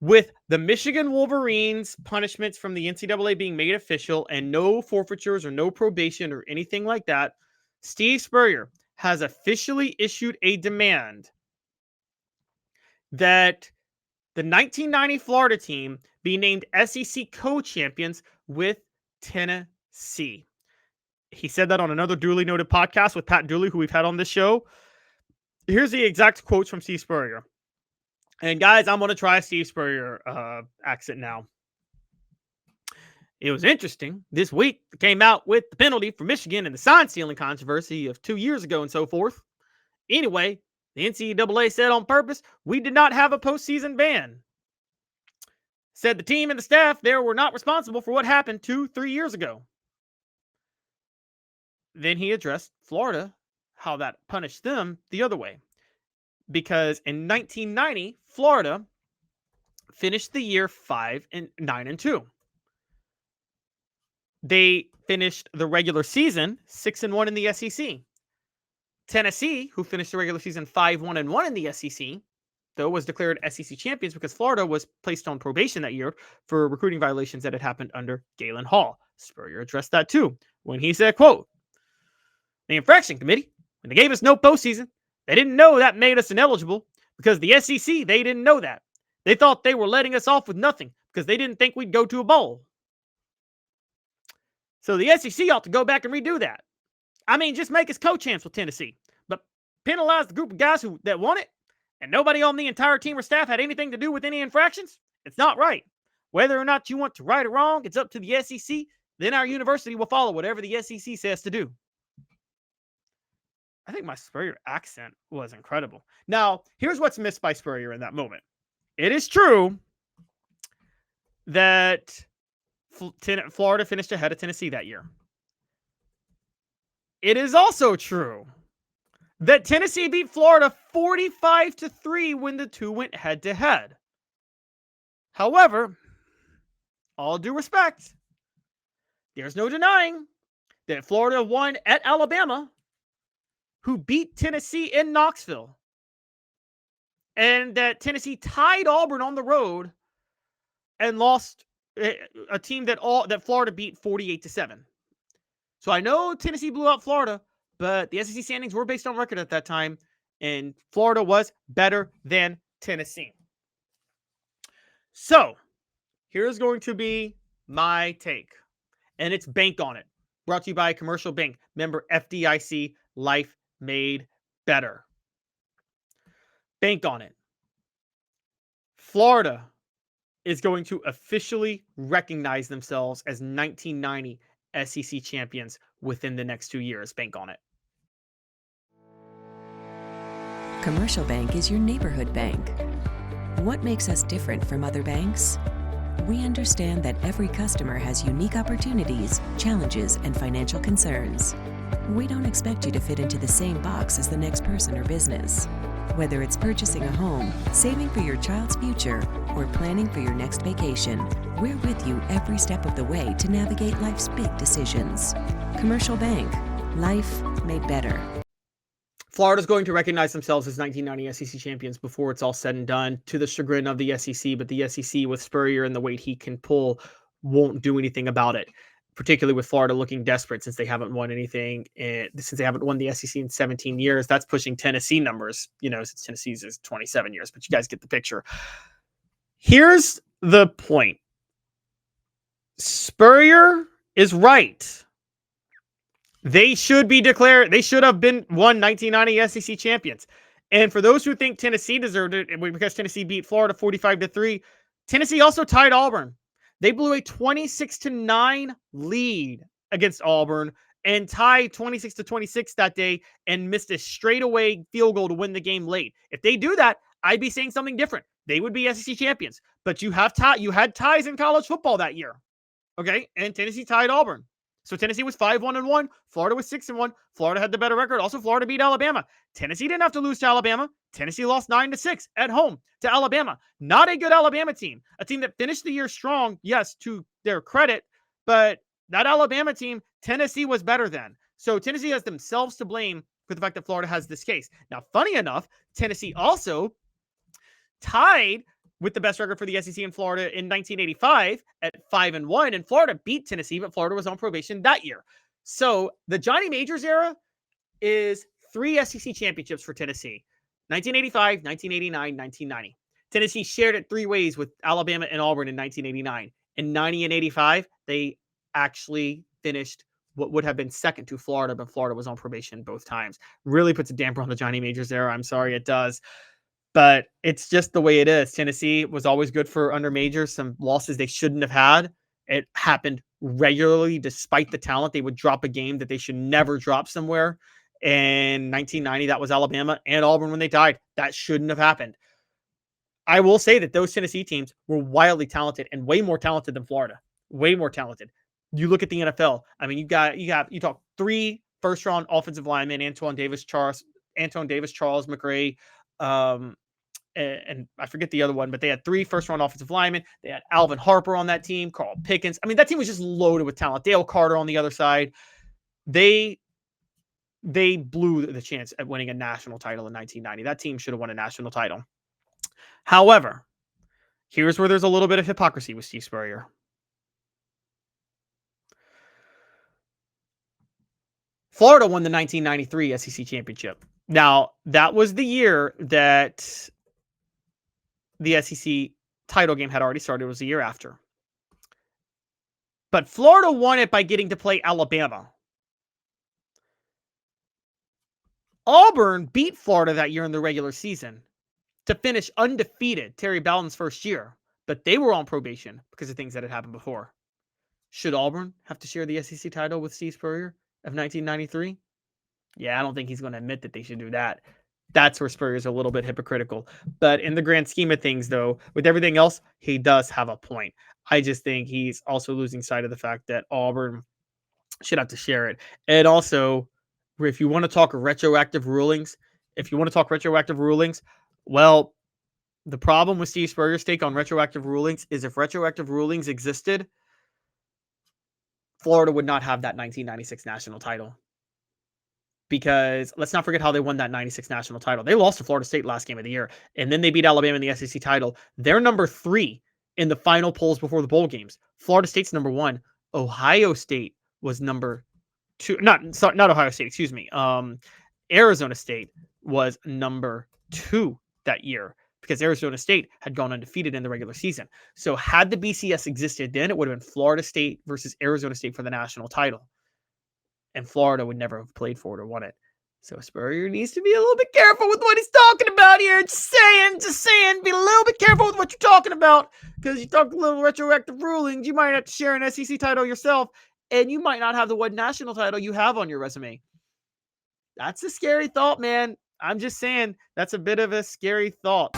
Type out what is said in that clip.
With the Michigan Wolverines punishments from the NCAA being made official and no forfeitures or no probation or anything like that, Steve Spurrier has officially issued a demand that the 1990 Florida team be named SEC co-champions with Tennessee. He said that on another duly noted podcast with Pat Dooley, who we've had on this show. Here's the exact quotes from Steve Spurrier. And guys, I'm going to try Steve Spurrier accent now. It was interesting. This week came out with the penalty for Michigan and the sign stealing controversy of 2 years ago and so forth. Anyway, the NCAA said on purpose, we did not have a postseason ban. Said the team and the staff there were not responsible for what happened 2-3 years ago. Then he addressed Florida, how that punished them the other way. Because in 1990, Florida finished the year 9-2. They finished the regular season 6-1 in the SEC. Tennessee, who finished the regular season 5-1-1 in the SEC, though, was declared SEC champions because Florida was placed on probation that year for recruiting violations that had happened under Galen Hall. Spurrier addressed that too when he said, quote, the infraction committee, when they gave us no postseason, they didn't know that made us ineligible because the SEC, they didn't know that. They thought they were letting us off with nothing because they didn't think we'd go to a bowl. So the SEC ought to go back and redo that. I mean, just make us co-champs with Tennessee, but penalize the group of guys that won it, and nobody on the entire team or staff had anything to do with any infractions. It's not right. Whether or not you want to right or wrong, it's up to the SEC. Then our university will follow whatever the SEC says to do. I think my Spurrier accent was incredible. Now, here's what's missed by Spurrier in that moment. It is true that Florida finished ahead of Tennessee that year. It is also true that Tennessee beat Florida 45-3 when the two went head-to-head. However, all due respect, there's no denying that Florida won at Alabama, who beat Tennessee in Knoxville, and that Tennessee tied Auburn on the road and lost a team that Florida beat 48-7. So I know Tennessee blew out Florida, but the SEC standings were based on record at that time, and Florida was better than Tennessee. So here's going to be my take, and it's Bank on It. Brought to you by Commercial Bank. Member FDIC, life made better. Bank on it. Florida is going to officially recognize themselves as 1990 SEC champions within the next 2 years. Bank on it. Commercial Bank is your neighborhood bank. What makes us different from other banks? We understand that every customer has unique opportunities, challenges, and financial concerns. We don't expect you to fit into the same box as the next person or business. Whether it's purchasing a home, saving for your child's future, or planning for your next vacation, we're with you every step of the way to navigate life's big decisions. Commercial Bank. Life made better. Florida's going to recognize themselves as 1990 SEC champions before it's all said and done, to the chagrin of the SEC, but the SEC with Spurrier and the weight he can pull won't do anything about it, particularly with Florida looking desperate since they haven't won anything, and since they haven't won the SEC in 17 years. That's pushing Tennessee numbers, since Tennessee's is 27 years, but you guys get the picture. Here's the point. Spurrier is right. They should be declared, they should have been 1990 SEC champions. And for those who think Tennessee deserved it because Tennessee beat Florida 45-3, Tennessee also tied Auburn. They blew a 26-9 lead against Auburn and tied 26-26 that day and missed a straightaway field goal to win the game late. If they do that, I'd be saying something different. They would be SEC champions. But you had ties in college football that year. Okay? And Tennessee tied Auburn. So Tennessee was 5-1-1. Florida was 6-1. Florida had the better record. Also, Florida beat Alabama. Tennessee didn't have to lose to Alabama. Tennessee lost 9-6 at home to Alabama. Not a good Alabama team. A team that finished the year strong, yes, to their credit. But that Alabama team, Tennessee was better than. So Tennessee has themselves to blame for the fact that Florida has this case. Now, funny enough, Tennessee also tied with the best record for the SEC in Florida in 1985 at 5-1, and Florida beat Tennessee, but Florida was on probation that year. So the Johnny Majors era is 3 SEC championships for Tennessee: 1985, 1989, 1990. Tennessee shared it 3 ways with Alabama and Auburn in 1989. In 90 and 85, they actually finished what would have been second to Florida, but Florida was on probation both times. Really puts a damper on the Johnny Majors era. I'm sorry, it does. But it's just the way it is. Tennessee was always good for under Majors. Some losses they shouldn't have had. It happened regularly, despite the talent. They would drop a game that they should never drop somewhere. In 1990, that was Alabama and Auburn when they died. That shouldn't have happened. I will say that those Tennessee teams were wildly talented and way more talented than Florida. Way more talented. You look at the NFL. I mean, you talk 3 first-round offensive linemen: Antoine Davis, Charles McRae, and I forget the other one, but they had 3 first-round offensive linemen. They had Alvin Harper on that team, Carl Pickens. I mean, that team was just loaded with talent. Dale Carter on the other side. They blew the chance at winning a national title in 1990. That team should have won a national title. However, here's where there's a little bit of hypocrisy with Steve Spurrier. Florida won the 1993 SEC championship. Now, that was the year that the SEC title game had already started. It was the year after. But Florida won it by getting to play Alabama. Auburn beat Florida that year in the regular season to finish undefeated Terry Bowden's first year, but they were on probation because of things that had happened before. Should Auburn have to share the SEC title with Steve Spurrier of 1993? Yeah, I don't think he's going to admit that they should do that. That's where Spurrier's a little bit hypocritical. But in the grand scheme of things, though, with everything else, he does have a point. I just think he's also losing sight of the fact that Auburn should have to share it. And also, if you want to talk retroactive rulings, well, the problem with Steve Spurrier's take on retroactive rulings is if retroactive rulings existed, Florida would not have that 1996 national title. Because let's not forget how they won that 96 national title. They lost to Florida State last game of the year, and then they beat Alabama in the SEC title. They're number 3 in the final polls before the bowl games. Florida State's number 1. Ohio State was number 2. Not Ohio State, excuse me. Arizona State was number 2 that year because Arizona State had gone undefeated in the regular season. So had the BCS existed then, it would have been Florida State versus Arizona State for the national title. And Florida would never have played for it or won it. So Spurrier needs to be a little bit careful with what he's talking about here. Just saying, be a little bit careful with what you're talking about. Because you talk a little retroactive rulings, you might have to share an SEC title yourself, and you might not have the one national title you have on your resume. That's a scary thought, man. I'm just saying, that's a bit of a scary thought.